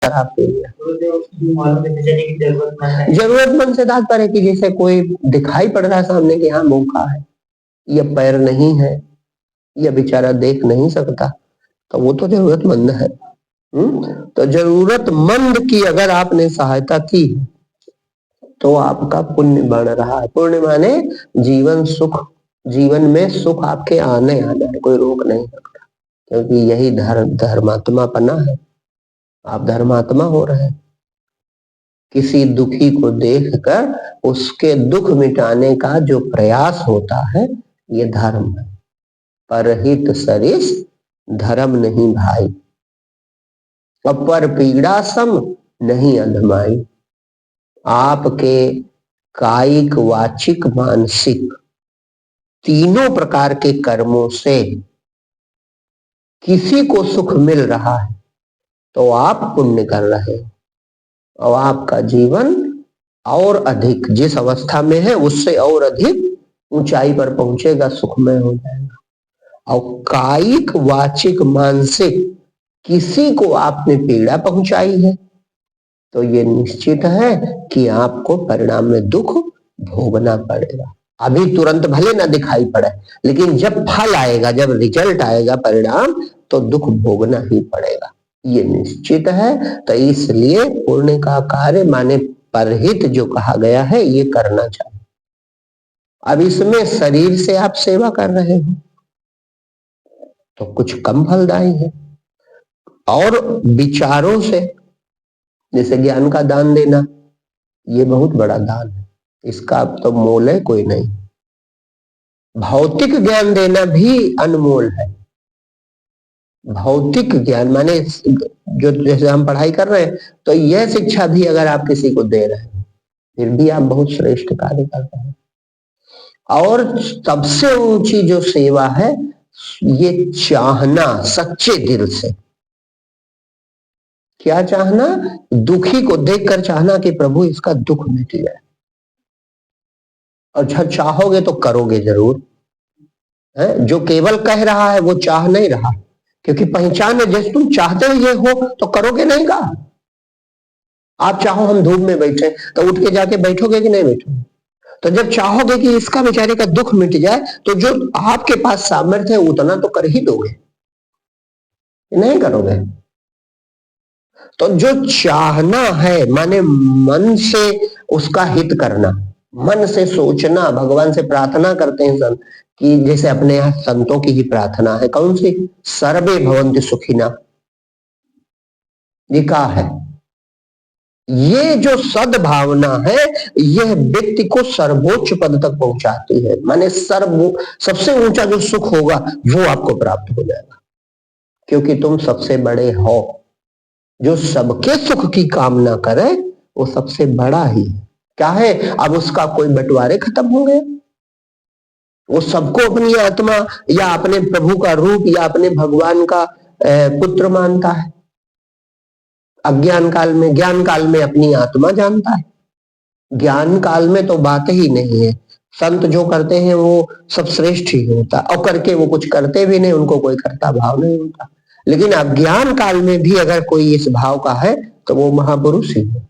शराब पी लिया। जरूरतमंद से तात्पर्य कि जैसे कोई दिखाई पड़ रहा है सामने कि हाँ भूखा है, या पैर नहीं है, या बेचारा देख नहीं सकता, तो वो तो जरूरतमंद है। तो जरूरतमंद की अगर आपने सहायता की तो आपका पुण्य बढ़ रहा है। पुण्य माने जीवन सुख, जीवन में सुख आपके आने आना है, कोई रोक नहीं सकता, क्योंकि यही धर्मात्मापना है। आप धर्मात्मा हो रहे हैं। किसी दुखी को देखकर उसके दुख मिटाने का जो प्रयास होता है ये धर्म है। परहित सरिस धर्म नहीं भाई, पर पीड़ा सम नहीं अधमाई। आपके कायिक, वाचिक, मानसिक तीनों प्रकार के कर्मों से किसी को सुख मिल रहा है तो आप पुण्य कर रहे हो, और आपका जीवन और अधिक जिस अवस्था में है उससे और अधिक ऊंचाई पर पहुंचेगा, सुखमय हो जाएगा। और कायिक, वाचिक, मानसिक किसी को आपने पीड़ा पहुंचाई है तो ये निश्चित है कि आपको परिणाम में दुख भोगना पड़ेगा। अभी तुरंत भले ना दिखाई पड़े, लेकिन जब फल आएगा, जब रिजल्ट आएगा, परिणाम, तो दुख भोगना ही पड़ेगा, ये निश्चित है। तो इसलिए पुण्य का कार्य माने परहित जो कहा गया है ये करना चाहिए। अब इसमें शरीर से आप सेवा कर रहे हो तो कुछ कम फलदायी है, और विचारों से जैसे ज्ञान का दान देना, ये बहुत बड़ा दान है, इसका तो मोल है कोई नहीं। भौतिक ज्ञान देना भी अनमोल है। भौतिक ज्ञान माने जो जैसे हम पढ़ाई कर रहे हैं, तो यह शिक्षा भी अगर आप किसी को दे रहे हैं फिर भी आप बहुत श्रेष्ठ कार्य कर रहे हैं। और सबसे ऊंची जो सेवा है ये चाहना सच्चे दिल से। क्या चाहना? दुखी को देखकर चाहना कि प्रभु इसका दुख मिट जाए। और जब चाहोगे तो करोगे जरूर है। जो केवल कह रहा है वो चाह नहीं रहा, क्योंकि पहचान है जैसे तुम चाहते हो ये हो तो करोगे नहीं का। आप चाहो हम धूप में बैठे तो उठ के जाके बैठोगे कि नहीं बैठोगे? तो जब चाहोगे कि इसका बेचारे का दुख मिट जाए तो जो आपके पास सामर्थ्य है उतना तो कर ही दोगे, नहीं करोगे? तो जो चाहना है माने मन से उसका हित करना, मन से सोचना। भगवान से प्रार्थना करते हैं संत कि जैसे अपने यहाँ संतों की ही प्रार्थना है, कौन सी? सर्वे भवन्तु सुखिना, लिखा है। ये जो सद्भावना है यह व्यक्ति को सर्वोच्च पद तक पहुंचाती है, माने सबसे ऊंचा जो सुख होगा वो आपको प्राप्त हो जाएगा, क्योंकि तुम सबसे बड़े हो। जो सबके सुख की कामना करे वो सबसे बड़ा ही है। क्या है? अब उसका कोई बंटवारे खत्म हो गए, वो सबको अपनी आत्मा या अपने प्रभु का रूप या अपने भगवान का पुत्र मानता है। अज्ञान काल में, ज्ञान काल में अपनी आत्मा जानता है, ज्ञान काल में तो बात ही नहीं है। संत जो करते हैं वो सब श्रेष्ठ ही होता, और करके वो कुछ करते भी नहीं, उनको कोई कर्ता भाव नहीं होता। लेकिन अज्ञान काल में भी अगर कोई इस भाव का है तो वो महापुरुष ही है।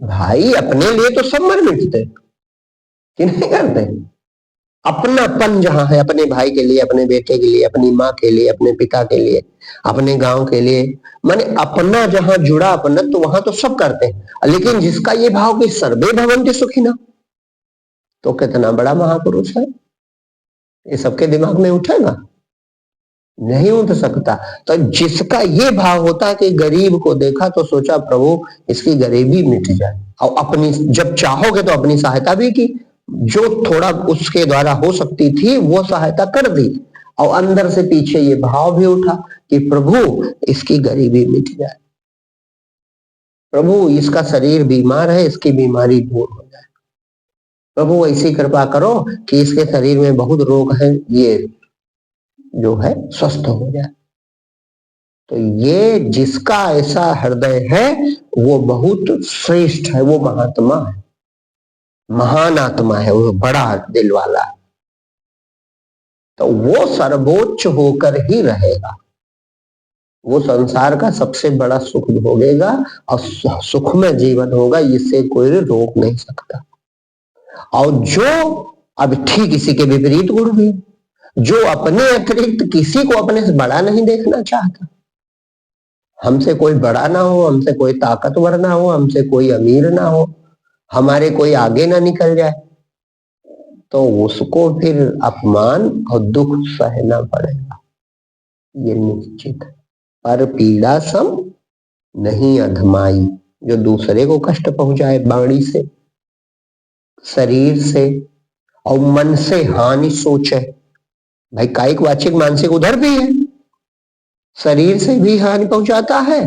भाई अपने लिए तो सब मर मिटते कि नहीं करते? अपनापन जहां है, अपने भाई के लिए, अपने बेटे के लिए, अपनी माँ के लिए, अपने पिता के लिए, अपने गांव के लिए, माने अपना जहां जुड़ा अपना, तो वहां तो सब करते हैं। लेकिन जिसका ये भाव कि सर्वे भवन्ति सुखिना, तो कितना बड़ा महापुरुष है, ये सबके दिमाग में उठेगा? नहीं उठ सकता। तो जिसका ये भाव होता है कि गरीब को देखा तो सोचा प्रभु इसकी गरीबी मिट जाए, और अपनी जब चाहोगे तो अपनी सहायता भी की, जो थोड़ा उसके द्वारा हो सकती थी वो सहायता कर दी, और अंदर से पीछे ये भाव भी उठा कि प्रभु इसकी गरीबी मिट जाए, प्रभु इसका शरीर बीमार है, इसकी बीमारी दूर हो जाए, प्रभु ऐसी कृपा करो कि इसके शरीर में बहुत रोग है, ये जो है स्वस्थ हो जाए। तो ये जिसका ऐसा हृदय है वो बहुत श्रेष्ठ है, वो महात्मा है, महान आत्मा है, वो बड़ा दिल वाला है। तो वो सर्वोच्च होकर ही रहेगा। वो संसार का सबसे बड़ा सुख भोगेगा और सुख में जीवन होगा, इससे कोई रोक नहीं सकता। और जो अब ठीक इसी के विपरीत गुण भी, जो अपने अतिरिक्त किसी को अपने से बड़ा नहीं देखना चाहता, हमसे कोई बड़ा ना हो, हमसे कोई ताकतवर ना हो, हमसे कोई अमीर ना हो, हमारे कोई आगे ना निकल जाए, तो उसको फिर अपमान और दुख सहना पड़ेगा, ये निश्चित है। पर पीड़ा सम नहीं अधमाई, जो दूसरे को कष्ट पहुंचाए वाणी से, शरीर से और मन से हानि सोचे, भाई कायिक वाचिक मानसिक उधर भी है, शरीर से भी हानि पहुंचाता है,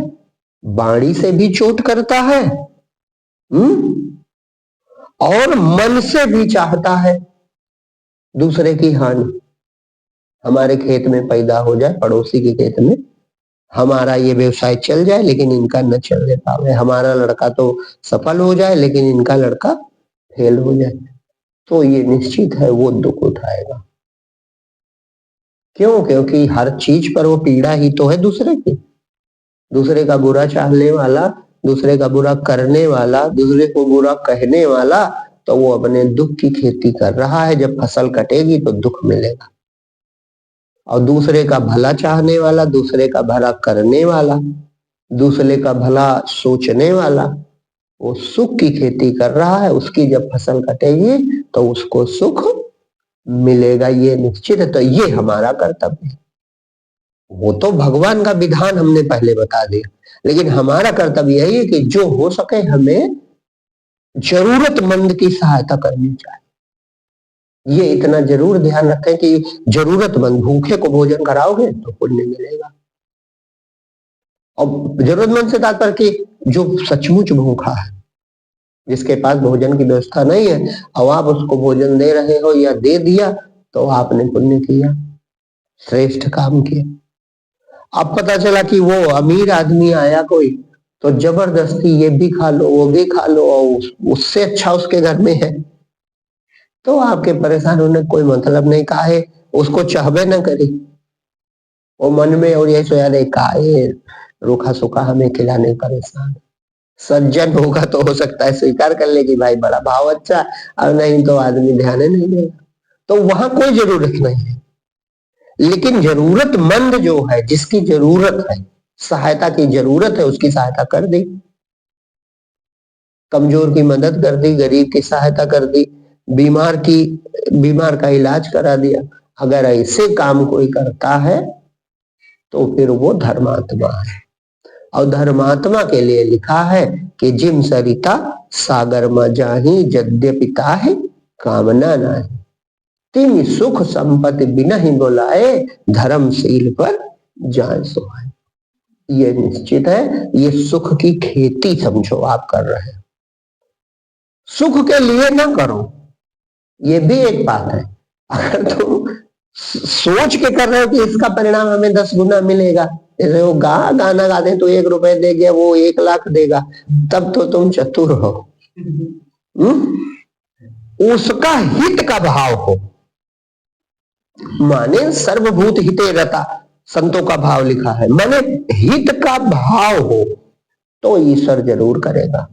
वाणी से भी चोट करता है, और मन से भी चाहता है दूसरे की हानि। हमारे खेत में पैदा हो जाए, पड़ोसी के खेत में हमारा ये व्यवसाय चल जाए लेकिन इनका न चलने पावे, हमारा लड़का तो सफल हो जाए लेकिन इनका लड़का फेल हो जाए, तो ये निश्चित है वो दुख उठाएगा। क्यों? क्योंकि हर चीज पर वो पीड़ा ही तो है दूसरे की, दूसरे का बुरा चाहने वाला, दूसरे का बुरा करने वाला, दूसरे को बुरा कहने वाला, तो वो अपने दुख की खेती कर रहा है। जब फसल कटेगी तो दुख मिलेगा। और दूसरे का भला चाहने वाला, दूसरे का भला करने वाला, दूसरे का भला सोचने वाला, वो सुख की खेती कर रहा है, उसकी जब फसल कटेगी तो उसको सुख मिलेगा, ये निश्चित है। तो ये हमारा कर्तव्य है। वो तो भगवान का विधान हमने पहले बता दिया, लेकिन हमारा कर्तव्य यही है कि जो हो सके हमें जरूरतमंद की सहायता करनी चाहिए। ये इतना जरूर ध्यान रखें कि जरूरतमंद भूखे को भोजन कराओगे तो पुण्य मिलेगा। और जरूरतमंद से तात्पर्य कि जो सचमुच भूखा है, जिसके पास भोजन की व्यवस्था नहीं है, और आप उसको भोजन दे रहे हो या दे दिया, तो आपने पुण्य किया, श्रेष्ठ काम किया। अब पता चला कि वो अमीर आदमी आया कोई, तो जबरदस्ती ये भी खा लो वो भी खा लो, और उससे अच्छा उसके घर में है, तो आपके परेशान होने कोई मतलब नहीं। काहे उसको चाहबे न करी, वो मन में और यही सोचा दे काहे रूखा सूखा हमें खिलाने परेशान। सज्जन होगा तो हो सकता है स्वीकार कर ले कि भाई बड़ा भाव अच्छा, और नहीं तो आदमी ध्यान नहीं देगा, तो वहां कोई जरूरत नहीं है। लेकिन जरूरतमंद जो है, जिसकी जरूरत है, सहायता की जरूरत है, उसकी सहायता कर दी, कमजोर की मदद कर दी, गरीब की सहायता कर दी, बीमार का इलाज करा दिया। अगर ऐसे काम कोई करता है तो फिर वो धर्मात्मा है। और धर्मात्मा के लिए लिखा है कि जिम सरिता सागर में जाही यद्यपिता है कामना नहीं, तीन सुख संपत्ति बिना ही बुलाए धर्मशील पर जान सोहाय। ये निश्चित है, ये सुख की खेती समझो आप कर रहे हो, सुख के लिए ना करो, ये भी एक बात है। अगर तुम सोच के कर रहे हो कि इसका परिणाम हमें 10 गुना मिलेगा, जैसे वो गाना गाते तो 1 रुपए दे गया वो 1 लाख देगा, तब तो तुम चतुर हो। उसका हित का भाव हो, माने सर्वभूत हिते रता, संतों का भाव लिखा है, माने हित का भाव हो तो ईश्वर जरूर करेगा।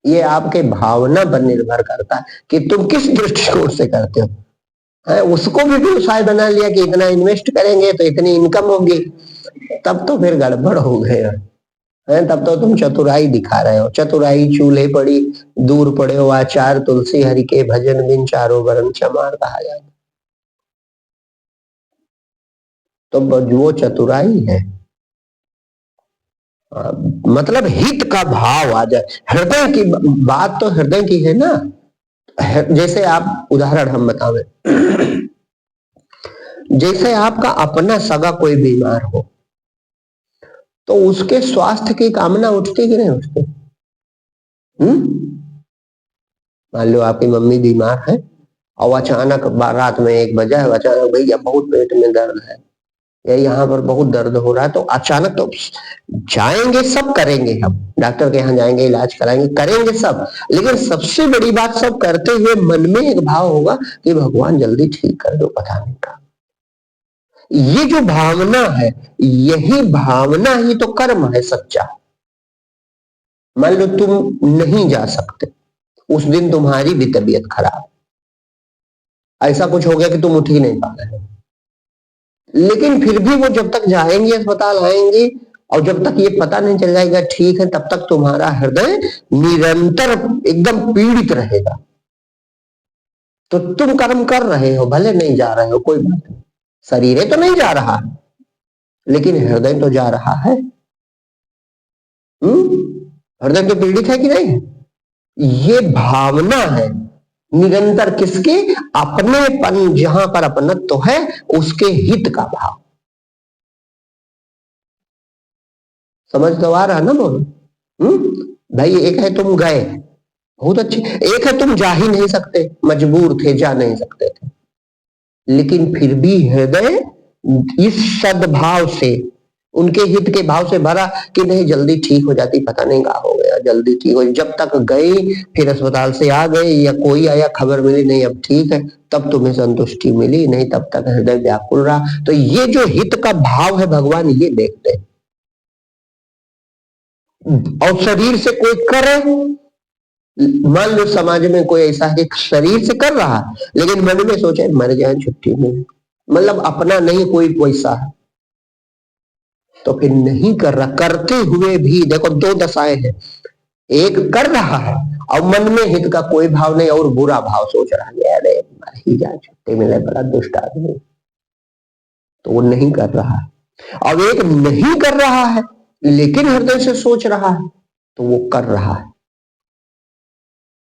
ये आपके भावना पर निर्भर करता है कि तुम किस दृष्टिकोण से करते हो। है उसको भी व्यवसाय बना लिया कि इतना इन्वेस्ट करेंगे तो इतनी इनकम होगी, तब तो फिर गड़बड़ हो गया है। तब तो तुम चतुराई दिखा रहे हो, चतुराई चूल्हे पड़ी दूर पड़े हो आचार, तुलसी हरि के भजन बिन चारों वरण चमार कहा जाता, तो वो चतुराई है। मतलब हित का भाव आ जाए, हृदय की बात तो हृदय की है ना। जैसे आप उदाहरण हम बतावे, जैसे आपका अपना सगा कोई बीमार हो तो उसके स्वास्थ्य की कामना उठती कि नहीं उठती? मान लो आपकी मम्मी बीमार है और अचानक रात में 1 बजा है, अचानक भैया बहुत पेट में दर्द है या यहाँ पर बहुत दर्द हो रहा है, तो अचानक तो जाएंगे, सब करेंगे, हम डॉक्टर के यहाँ जाएंगे, इलाज कराएंगे, करेंगे सब, लेकिन सबसे बड़ी बात सब करते हुए मन में एक भाव होगा कि भगवान जल्दी ठीक कर दो, पता नहीं का। ये जो भावना है, यही भावना ही तो कर्म है सच्चा। मान लो तुम नहीं जा सकते, उस दिन तुम्हारी भी तबीयत खराब, ऐसा कुछ हो गया कि तुम उठ ही नहीं पा रहे, लेकिन फिर भी वो जब तक जाएंगे अस्पताल आएंगे, और जब तक ये पता नहीं चल जाएगा ठीक है, तब तक तुम्हारा हृदय निरंतर एकदम पीड़ित रहेगा। तो तुम कर्म कर रहे हो, भले नहीं जा रहे हो कोई बात नहीं, शरीर तो नहीं जा रहा, लेकिन हृदय तो जा रहा है। हृदय तो पीड़ित है कि नहीं? ये भावना है निरंतर किसके? अपनेपन, जहां पर अपनत्व है उसके हित का भाव। समझ तो आ रहा ना बोलो? भाई एक है तुम गए, बहुत अच्छे, एक है तुम जा ही नहीं सकते, मजबूर थे, जा नहीं सकते थे, लेकिन फिर भी हृदय इस सद्भाव से, उनके हित के भाव से भरा कि नहीं जल्दी ठीक हो जाती, पता नहीं क्या हो गया, जल्दी ठीक हो। जब तक गई, फिर अस्पताल से आ गए या कोई आया, खबर मिली नहीं अब ठीक है, तब तुम्हें संतुष्टि मिली, नहीं तब तक हृदय व्याकुल रहा। तो ये जो हित का भाव है भगवान ये देखते हैं। और शरीर से कोई करे, मान लो समाज में कोई ऐसा है कि शरीर से कर रहा लेकिन मन में सोचे मर जाए छुट्टी में, मतलब अपना नहीं कोई पैसा है, तो फिर नहीं कर रहा। करते हुए भी देखो दो दशाएं हैं, एक कर रहा है और मन में हित का कोई भाव नहीं और बुरा भाव सोच रहा है, अरे मर ही जाए छुट्टी मिले, बड़ा दुष्ट आदमी, तो वो नहीं कर रहा है। और एक नहीं कर रहा है लेकिन हृदय से सोच रहा है, तो वो कर रहा है।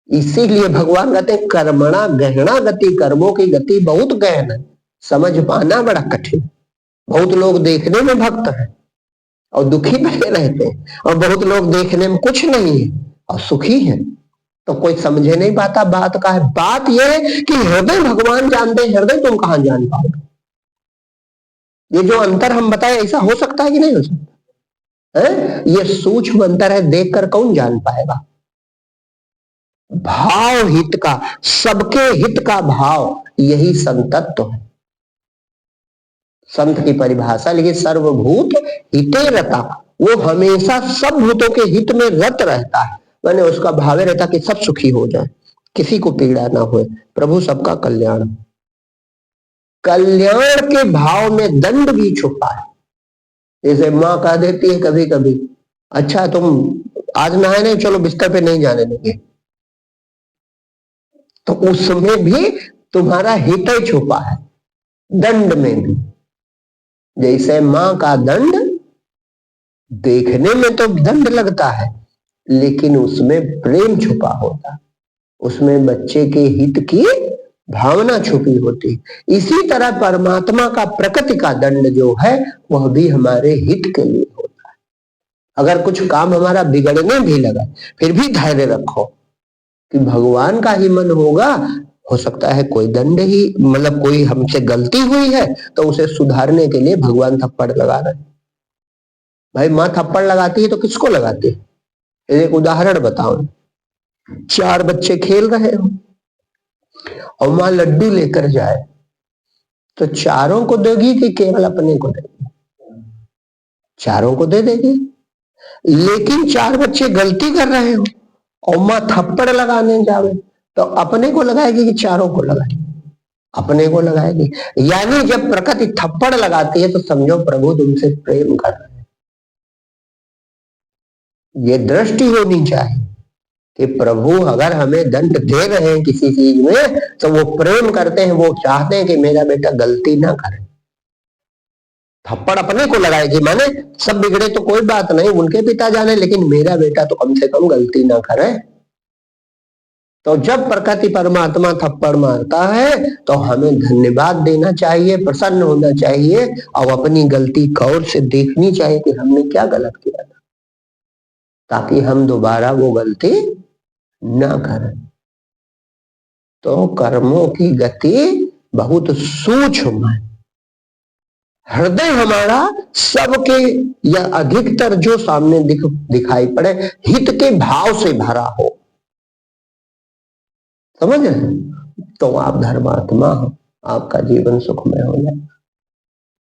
इसीलिए भगवान कहते हैं कर्मणा गहना गति, कर्मों की गति बहुत गहन है, समझ पाना बड़ा कठिन। बहुत लोग देखने में भक्त है और दुखी बने रहते हैं, और बहुत लोग देखने में कुछ नहीं है और सुखी है, तो कोई समझे नहीं पाता बात का है। बात यह है कि हृदय भगवान जानते हैं, हृदय तुम कहां जान पाओगे? ये जो अंतर हम बताए ऐसा हो सकता है कि नहीं हो सकता है? ये सूक्ष्म अंतर है, देखकर कौन जान पाएगा? भाव हित का, सबके हित का भाव, यही संतत्व है, संत की परिभाषा। लेकिन सर्वभूत हिते रता, वो हमेशा सब भूतों के हित में रत रहता है, मैंने उसका भाव रहता कि सब सुखी हो जाए, किसी को पीड़ा ना हो, प्रभु सबका कल्याण। कल्याण के भाव में दंड भी छुपा है। जैसे माँ कह देती है कभी कभी, अच्छा तुम आज नहाए नहीं, चलो बिस्तर पे नहीं जाने देंगे, तो उसमें भी तुम्हारा हित छुपा है, दंड में भी। जैसे माँ का दंड देखने में तो दंड लगता है, लेकिन उसमें प्रेम छुपा होता, उसमें बच्चे के हित की भावना छुपी होती। इसी तरह परमात्मा का प्रकृति का दंड जो है वह भी हमारे हित के लिए होता है। अगर कुछ काम हमारा बिगड़ने भी लगा, फिर भी धैर्य रखो कि भगवान का ही मन होगा, हो सकता है कोई दंड ही, मतलब कोई हमसे गलती हुई है तो उसे सुधारने के लिए भगवान थप्पड़ लगा रहे हैं। भाई माँ थप्पड़ लगाती है तो किसको लगाती है? एक उदाहरण बताओ, 4 बच्चे खेल रहे हो और माँ लड्डू लेकर जाए, तो चारों को देगी कि केवल अपने को देगी? चारों को दे देगी। लेकिन 4 बच्चे गलती कर रहे हो और माँ थप्पड़ लगाने जावे, तो अपने को लगाएगी कि चारों को लगाएगी? अपने को लगाएगी। यानी जब प्रकृति थप्पड़ लगाती है तो समझो प्रभु तुमसे प्रेम कर रहे हैं। ये दृष्टि होनी चाहिए कि प्रभु अगर हमें दंड दे रहे हैं किसी चीज में तो वो प्रेम करते हैं, वो चाहते हैं कि मेरा बेटा गलती ना करे। थप्पड़ अपने को लगाएगी, माने सब बिगड़े तो कोई बात नहीं, उनके पिता जाने, लेकिन मेरा बेटा तो कम से कम गलती ना करे। तो जब प्रकृति परमात्मा थप्पड़ मारता है तो हमें धन्यवाद देना चाहिए, प्रसन्न होना चाहिए और अपनी गलती गौर से देखनी चाहिए कि हमने क्या गलत किया था, ताकि हम दोबारा वो गलती ना करें। तो कर्मों की गति बहुत सूक्ष्म है। हृदय हमारा सबके या अधिकतर जो सामने दिखाई पड़े हित के भाव से भरा हो, समझ रहे? तो आप धर्मात्मा हो, आपका जीवन सुखमय हो जाए।